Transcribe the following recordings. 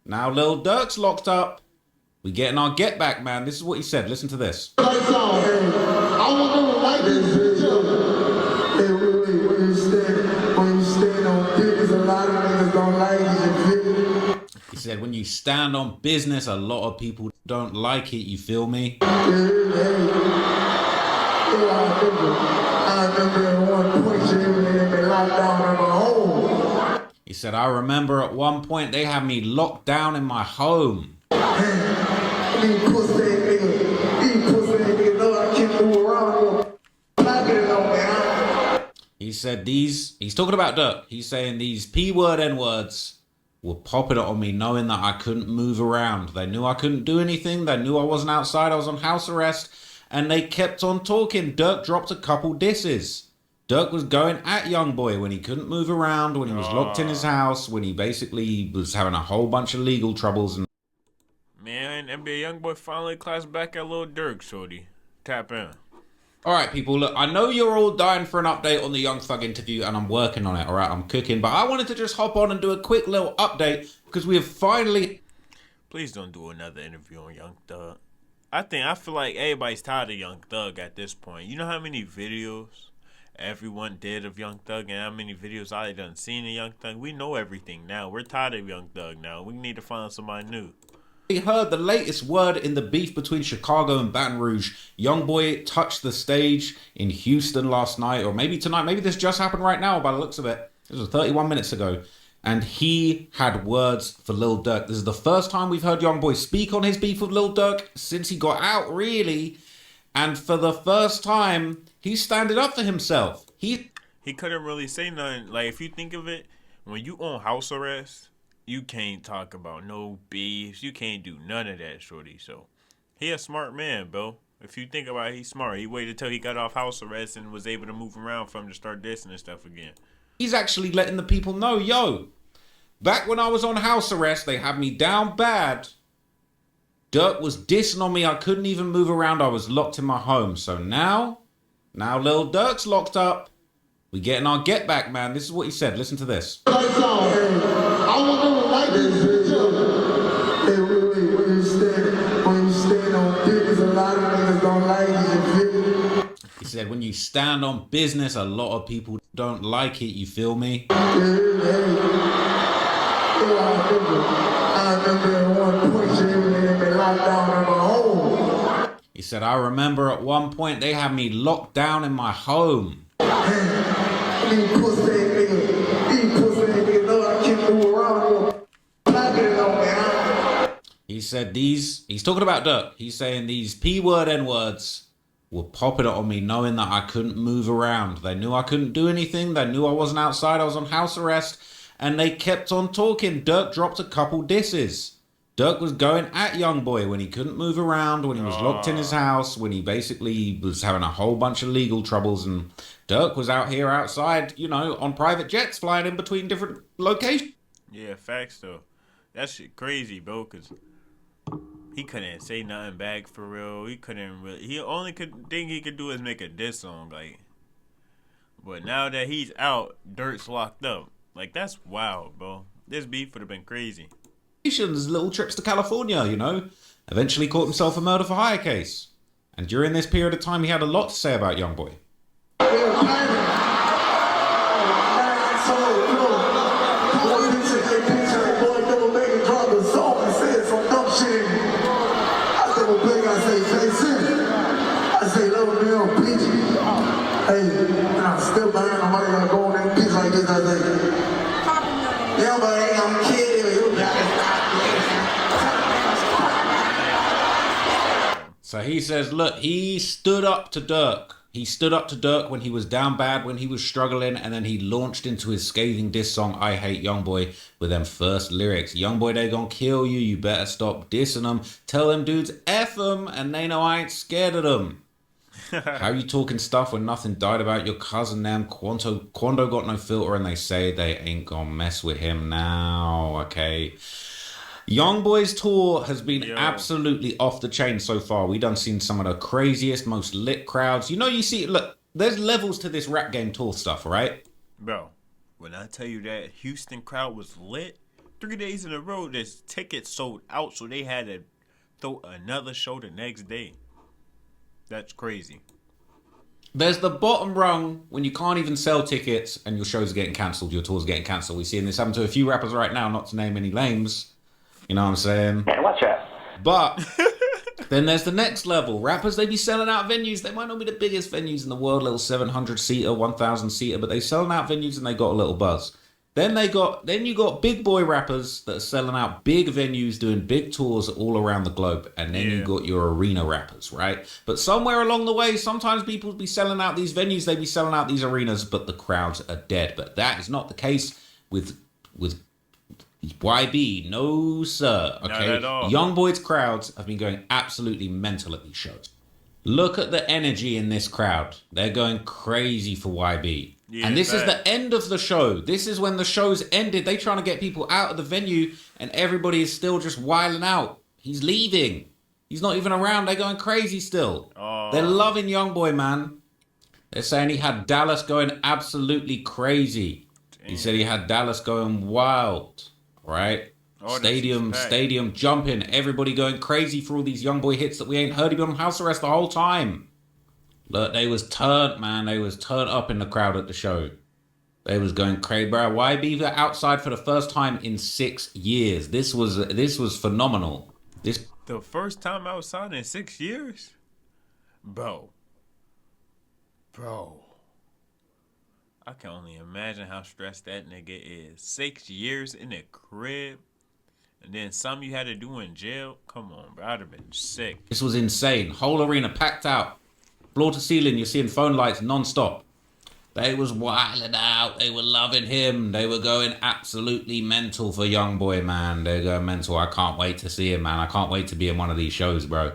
Now Lil Durk's locked up. We getting our get back, man. This is what he said. Listen to this. I want them to like this video. Hey, wait, when you stand on business, a lot of niggas don't like it. He said, when you stand on business, a lot of people don't like it. You feel me? I remember at one point, they locked down in my home. He said, I remember at one point they had me locked down in my home. These pussy niggas know I can't move around. He said he's talking about Durk. He's saying these P-word N-words were popping it on me knowing that I couldn't move around. They knew I couldn't do anything. They knew I wasn't outside. I was on house arrest. And they kept on talking. Durk dropped a couple disses. Durk was going at Youngboy when he couldn't move around, when he was locked in his house, when he basically was having a whole bunch of legal troubles. And man, NBA Youngboy finally classed back at Lil Durk, shorty. Tap in. all right, people, look, I know you're all dying for an update on the Young Thug interview, and I'm working on it, all right? I'm cooking, but I wanted to just hop on and do a quick little update because we have finally... Please don't do another interview on Young Thug. I feel like everybody's tired of Young Thug at this point. You know how many videos everyone did of Young Thug and how many videos I done seen of Young Thug? We know everything now. We're tired of Young Thug now. We need to find somebody new. We heard the latest word in the beef between Chicago and Baton Rouge. Youngboy touched the stage in Houston last night, or maybe tonight. Maybe this just happened right now by the looks of it. This was 31 minutes ago. And he had words for Lil Durk. This is the first time we've heard Youngboy speak on his beef with Lil Durk since he got out, really. And for the first time, he's standing up for himself. He couldn't really say nothing. Like, if you think of it, when you on house arrest, you can't talk about no beefs. You can't do none of that, shorty. So, he a smart man, bro. If you think about it, he's smart. He waited till he got off house arrest and was able to move around for him to start dissing and stuff again. He's actually letting the people know, yo, back when I was on house arrest, they had me down bad. Durk was dissing on me. I couldn't even move around. I was locked in my home. So now Lil Durk's locked up. We getting our get back, man. This is what he said. Listen to this. I want them to like this video. Hey, wait, when you stand on business, a lot of niggas don't like it. He said, when you stand on business, a lot of people don't like it. You feel me? I remember at one point, they locked down in my home. He said, I remember at one point they had me locked down in my home. These pussy niggas know I can't move around. He said he's talking about Durk. He's saying these P-word N-words were popping it on me knowing that I couldn't move around. They knew I couldn't do anything. They knew I wasn't outside. I was on house arrest. And they kept on talking. Durk dropped a couple disses. Durk was going at Youngboy when he couldn't move around, when he was locked in his house, when he basically was having a whole bunch of legal troubles. And Durk was out here outside, you know, on private jets flying in between different locations. Yeah, facts, though. That shit crazy, bro, because he couldn't say nothing back for real. He only thing he could do is make a diss song, like. But now that he's out, Durk's locked up. Like, that's wild, bro. This beef would have been crazy. Little trips to California, you know. Eventually caught himself a murder for hire case. And during this period of time, he had a lot to say about Youngboy. Still buying the money gonna go on that piece like this, I think. Yeah, but I'm kidding you. So he says, look, he stood up to Durk. He stood up to Durk when he was down bad, when he was struggling, and then he launched into his scathing diss song, I Hate Youngboy, with them first lyrics. Youngboy, they gonna kill you. You better stop dissing them. Tell them dudes F them, and they know I ain't scared of them. How you talking stuff when nothing died about your cousin them? Quando got no filter and they say they ain't gonna mess with him now, okay? Youngboy's tour has been absolutely off the chain so far. We done seen some of the craziest, most lit crowds. You know, you see, look, there's levels to this rap game tour stuff, right? Bro, when I tell you that Houston crowd was lit, 3 days in a row, this tickets sold out, so they had to throw another show the next day. That's crazy. There's the bottom rung when you can't even sell tickets and your shows are getting cancelled, your tours are getting cancelled. We're seeing this happen to a few rappers right now, not to name any names. You know what I'm saying? Man, watch out. But then there's the next level. Rappers, they be selling out venues. They might not be the biggest venues in the world, little 700-seater, 1,000-seater, but they selling out venues and they got a little buzz. Then you got big boy rappers that are selling out big venues, doing big tours all around the globe. And then you got your arena rappers, right? But somewhere along the way, sometimes people be selling out these venues, they be selling out these arenas, but the crowds are dead. But that is not the case with YB. No, sir. Okay. Not at all. Youngboy's crowds have been going absolutely mental at these shows. Look at the energy in this crowd. They're going crazy for YB. Yeah, and this is the end of the show. This is when the show's ended. They trying to get people out of the venue and everybody is still just wilding out. He's leaving. He's not even around. They're going crazy still. Oh. They're loving Youngboy, man. They're saying he had Dallas going absolutely crazy. Damn. He said he had Dallas going wild, right? Oh, stadium jumping. Everybody going crazy for all these Youngboy hits that we ain't heard. He been on house arrest the whole time. Look, they was turned, man. They was turned up in the crowd at the show. They was going crazy, bro. YB outside for the first time in 6 years. This was phenomenal. The first time outside in 6 years? Bro. I can only imagine how stressed that nigga is. 6 years in the crib. And then some you had to do in jail? Come on, bro. I'd have been sick. This was insane. Whole arena packed out. Floor to ceiling, you're seeing phone lights non-stop. They was wilding out. They were loving him. They were going absolutely mental for Youngboy, man. They're going mental. I can't wait to see him, man. I can't wait to be in one of these shows, bro.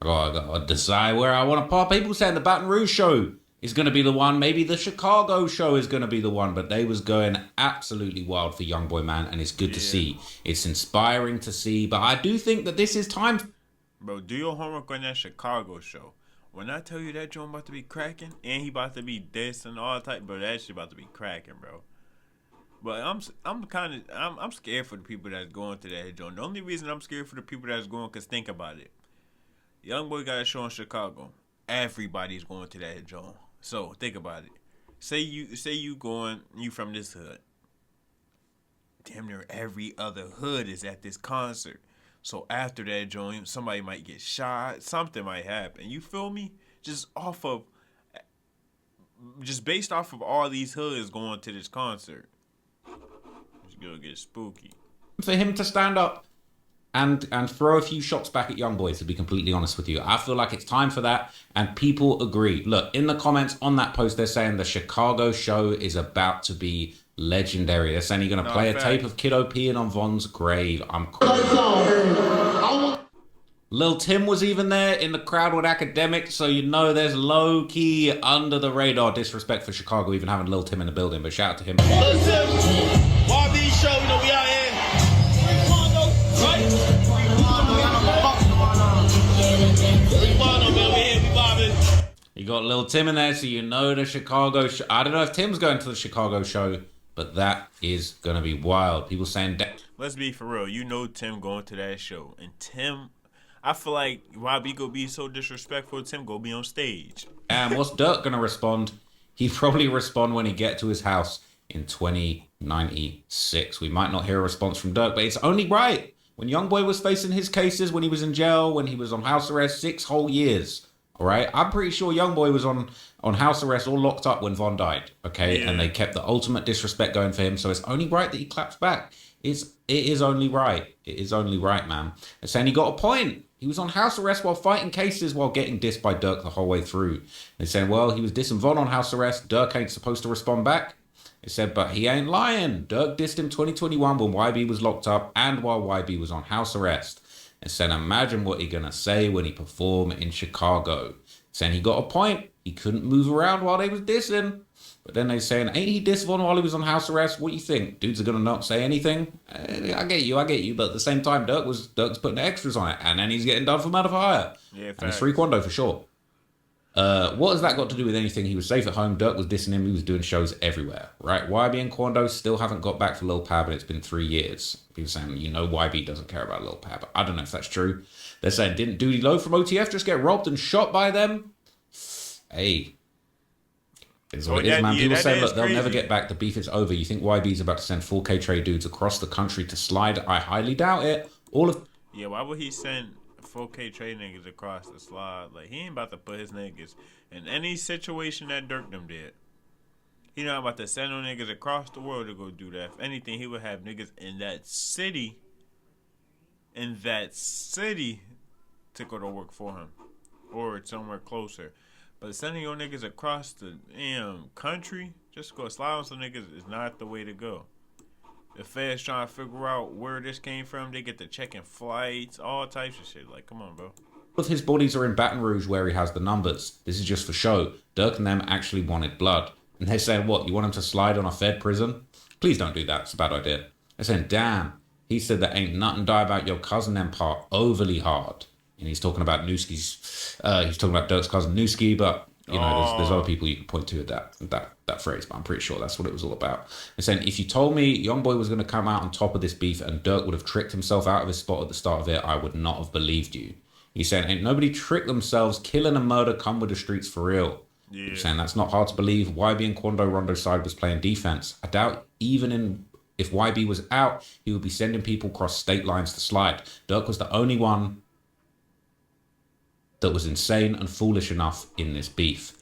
I gotta decide where I want to pop. People saying the Baton Rouge show is going to be the one. Maybe the Chicago show is going to be the one. But they was going absolutely wild for Youngboy, man. And it's good to see. It's inspiring to see. But I do think that this is time. Bro, do your homework on that Chicago show. When I tell you that joint about to be cracking, and he about to be this and all type, bro, that shit about to be cracking, bro. But I'm scared for the people that's going to that joint. The only reason I'm scared for the people that's going, cause think about it. Youngboy got a show in Chicago. Everybody's going to that joint. So think about it. Say you going, you from this hood. Damn near every other hood is at this concert. So after that joint, somebody might get shot. Something might happen. You feel me? Just based off of all these hoods going to this concert. It's gonna get spooky. For him to stand up and throw a few shots back at Youngboy, to be completely honest with you. I feel like it's time for that, and people agree. Look, in the comments on that post, they're saying the Chicago show is about to be legendary. They're saying you're going to play a tape of Kiddo peeing on Von's grave. I'm crazy. Lil Tim was even there in the crowd with Academic, so you know there's low-key, under-the-radar disrespect for Chicago even having Lil Tim in the building, but shout out to him. Lil Tim, YB show, you know we out here. You got Lil Tim in there, so you know the Chicago show. I don't know if Tim's going to the Chicago show, but that is going to be wild. People saying that. Let's be for real. You know Tim going to that show. And Tim, I feel like YB go be so disrespectful. Tim go be on stage. And what's Durk going to respond? He'd probably respond when he get to his house in 2096. We might not hear a response from Durk, but it's only right. When Youngboy was facing his cases, when he was in jail, when he was on house arrest, 6 whole years. All right, I'm pretty sure Youngboy was on house arrest or locked up when Von died. Okay, and they kept the ultimate disrespect going for him. So it's only right that he claps back. It is only right. It is only right, man. They're saying he got a point. He was on house arrest while fighting cases while getting dissed by Durk the whole way through. They're saying, well, he was dissing Von on house arrest. Durk ain't supposed to respond back. They said, but he ain't lying. Durk dissed him 2021 when YB was locked up and while YB was on house arrest. And said, imagine what he gonna say when he perform in Chicago. Saying he got a point. He couldn't move around while they was dissing. But then they saying, ain't he dissed Von while he was on house arrest? What you think? Dudes are gonna not say anything? I get you. But at the same time, Durk's putting the extras on it. And then he's getting done for murder for hire. Yeah, and it's free quando for sure. What has that got to do with anything? He was safe at home. Durk was dissing him. He was doing shows everywhere, right? YB and Quando still haven't got back for Lil Pab, and it's been 3 years. People saying, YB doesn't care about Lil Pab. I don't know if that's true. They're saying, didn't Duty Low from OTF just get robbed and shot by them? Hey. It's what it is, man. People say, look, they'll never get back. The beef is over. You think YB's about to send 4K trade dudes across the country to slide? I highly doubt it. Yeah, why would he send 4K trade niggas across the slide? Like, he ain't about to put his niggas in any situation that Durk them did. He not about to send no niggas across the world to go do that. If anything, he would have niggas in that city to go to work for him. Or somewhere closer. But sending your niggas across the damn country just to go slide on some niggas is not the way to go. The feds trying to figure out where this came from. They get to checking flights, all types of shit. Like, come on, bro. Both his bodies are in Baton Rouge where he has the numbers. This is just for show. Durk and them actually wanted blood. And they're saying, what, you want him to slide on a Fed prison? Please don't do that. It's a bad idea. They're saying, damn, he said that ain't nothing die about your cousin them part overly hard. And he's talking about Newski's, he's talking about Durk's cousin Newski, but, there's other people you can point to at that phrase, but I'm pretty sure that's what it was all about. And saying, if you told me Youngboy was going to come out on top of this beef and Durk would have tricked himself out of his spot at the start of it, I would not have believed you. He's saying, ain't nobody tricked themselves, killing and murder come with the streets for real. Yeah. He's saying, that's not hard to believe. YB and Quando Rondo's side was playing defense. I doubt if YB was out, he would be sending people across state lines to slide. Durk was the only one that was insane and foolish enough in this beef.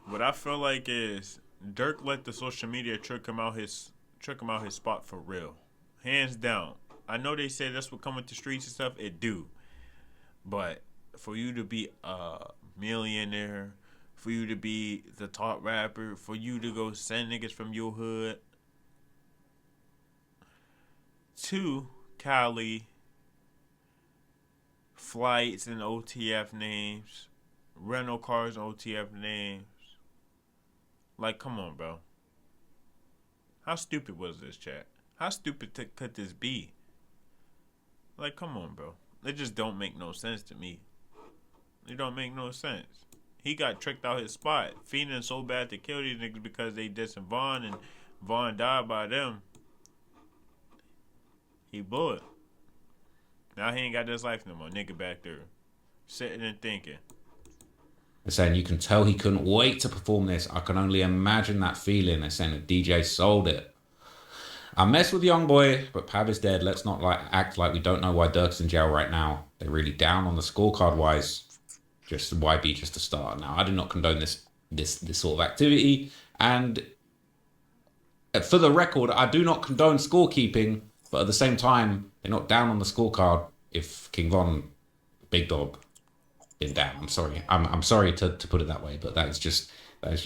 What I feel like is Durk let the social media trick him out his spot for real. Hands down. I know they say that's what come with the streets and stuff. It do. But for you to be a millionaire, for you to be the top rapper, for you to go send niggas from your hood to Cali, flights and OTF names, rental cars and OTF names. Like, come on, bro. How stupid was this, chat? How stupid could this be? Like, come on, bro. It just don't make no sense to me. It don't make no sense. He got tricked out his spot, feeling so bad to kill these niggas because they dissing Vaughn and Vaughn died by them. He blew it. Now he ain't got this life no more. Nigga back there, sitting and thinking. They're saying you can tell he couldn't wait to perform this. I can only imagine that feeling. They're saying the DJ sold it. I mess with Youngboy, but Pab is dead. Let's not act like we don't know why Durk's in jail right now. They're really down on the scorecard wise. Just YB just to start. Now I do not condone this sort of activity, and for the record, I do not condone scorekeeping. But at the same time, they're not down on the scorecard if King Von, Big Dog, been down. I'm sorry. I'm sorry to put it that way, but that is just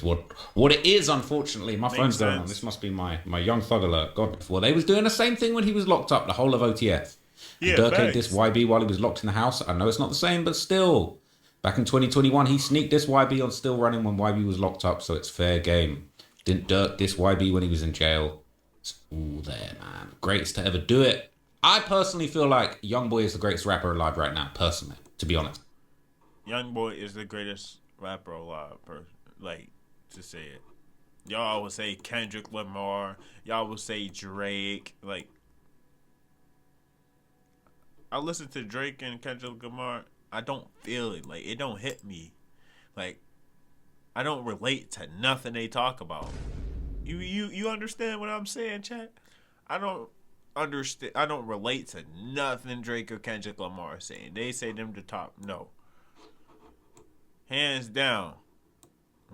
what it is. Unfortunately, my phone's going on. This must be my Young Thug alert. God, well, they was doing the same thing when he was locked up. The whole of OTF. Yeah, Durk ate this YB while he was locked in the house. I know it's not the same, but still, back in 2021, he sneaked this YB on Still Running when YB was locked up, so it's fair game. Didn't Durk diss YB when he was in jail? It's all there, man. Greatest to ever do it. I personally feel like Youngboy is the greatest rapper alive right now, personally, to be honest. Youngboy is the greatest rapper alive, like, to say it. Y'all would say Kendrick Lamar. Y'all would say Drake. Like, I listen to Drake and Kendrick Lamar. I don't feel it. Like, it don't hit me. Like, I don't relate to nothing they talk about. You understand what I'm saying, chat? I don't understand. I don't relate to nothing Drake or Kendrick Lamar are saying. They say them the top. No. Hands down,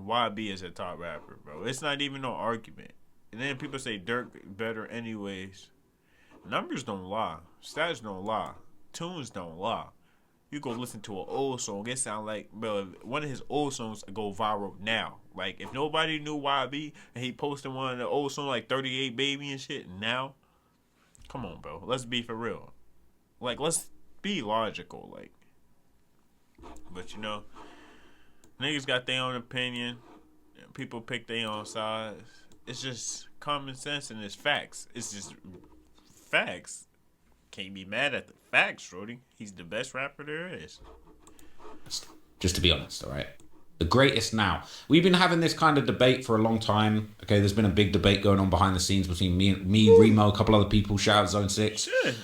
YB is a top rapper, bro. It's not even no argument. And then people say Durk better anyways. Numbers don't lie. Stats don't lie. Tunes don't lie. You go listen to an old song, it sound like, bro, one of his old songs go viral now. Like, if nobody knew YB and he posted one of the old songs like 38 Baby and shit now, come on, bro. Let's be for real. Like, let's be logical. Like, but you know, niggas got their own opinion. People pick their own sides. It's just common sense and it's facts. It's just facts. Can't be mad at the facts, Shorty. He's the best rapper there is. Just to be honest, all right? The greatest now. We've been having this kind of debate for a long time. Okay, there's been a big debate going on behind the scenes between me, Remo, a couple other people. Shout out Zone 6. Shit.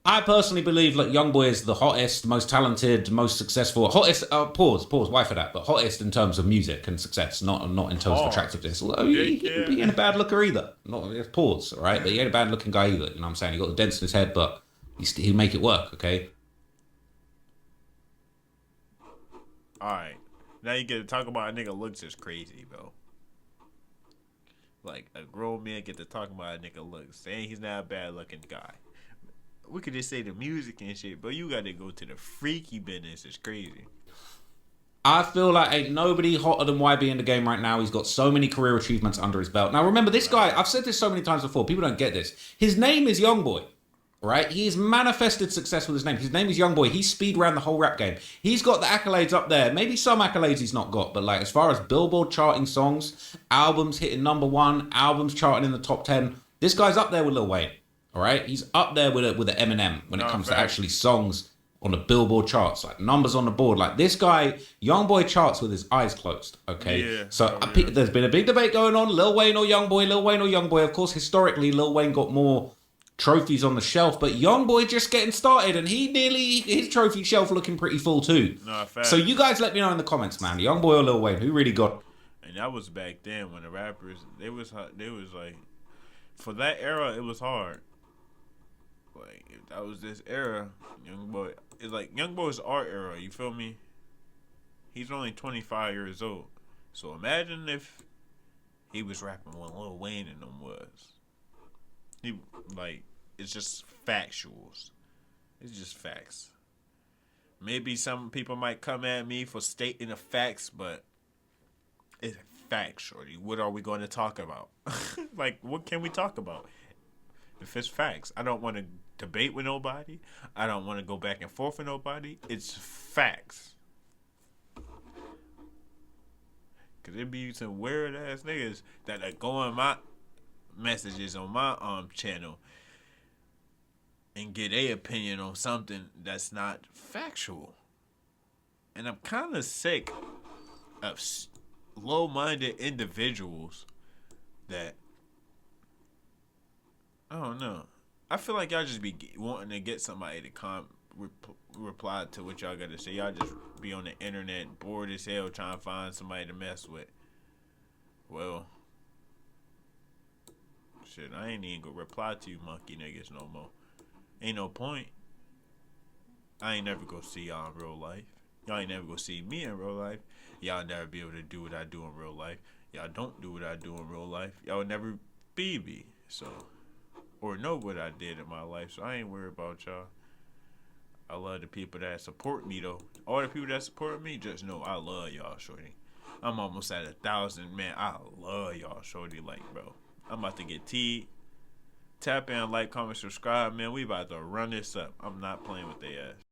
I personally believe like Youngboy is the hottest, most talented, most successful, hottest. Pause. Why for that? But hottest in terms of music and success, not in terms of attractiveness. Although he ain't a bad looker either. Not pause, all right? But he ain't a bad looking guy either. You know what I'm saying? He got the dents in his head, but he'll make it work. Okay. All right. Now you get to talk about a nigga looks is crazy, bro. Like a grown man get to talk about a nigga looks, saying he's not a bad looking guy. We could just say the music and shit, but you got to go to the freaky business. It's crazy. I feel like ain't nobody hotter than YB in the game right now. He's got so many career achievements under his belt. Now remember, this guy, I've said this so many times before, people don't get this. His name is Youngboy, right? He's manifested success with his name. His name is Youngboy. He's speed ran the whole rap game. He's got the accolades up there. Maybe some accolades he's not got, but like as far as Billboard charting songs, albums hitting #1, albums charting in the top 10, this guy's up there with Lil Wayne. All right, he's up there with the Eminem when it comes to actually songs on the Billboard charts, like numbers on the board. Like this guy, Youngboy charts with his eyes closed. Okay, yeah, so there's been a big debate going on: Lil Wayne or Youngboy, Lil Wayne or Youngboy. Of course, historically, Lil Wayne got more trophies on the shelf, but Youngboy just getting started, and his trophy shelf looking pretty full too. No, fact. So you guys let me know in the comments, man. Youngboy or Lil Wayne, who really got? And that was back then when the rappers they was like, for that era it was hard. Like if that was this era, Youngboy, it's like Youngboy's our era. You feel me? He's only 25 years old. So imagine if he was rapping when Lil Wayne and them was. He like it's just factuals. It's just facts. Maybe some people might come at me for stating the facts, but it's facts, shorty. What are we going to talk about? Like, what can we talk about? If it's facts, I don't want to debate with nobody. I don't want to go back and forth with nobody. It's facts. Cause it be some weird ass niggas that go on my messages on my channel and get a opinion on something that's not factual. And I'm kind of sick of low-minded individuals that I don't know. I feel like y'all just be wanting to get somebody to reply to what y'all got to say. Y'all just be on the internet bored as hell trying to find somebody to mess with. Well, shit, I ain't even gonna reply to you monkey niggas no more. Ain't no point. I ain't never gonna see y'all in real life. Y'all ain't never gonna see me in real life. Y'all never be able to do what I do in real life. Y'all don't do what I do in real life. Y'all would never be me. So, or know what I did in my life. So I ain't worried about y'all. I love the people that support me though. All the people that support me, just know I love y'all, shorty. I'm almost at 1,000, man. I love y'all, shorty. Like, bro, I'm about to get teed. Tap in, like, comment, subscribe, man. We about to run this up. I'm not playing with their ass.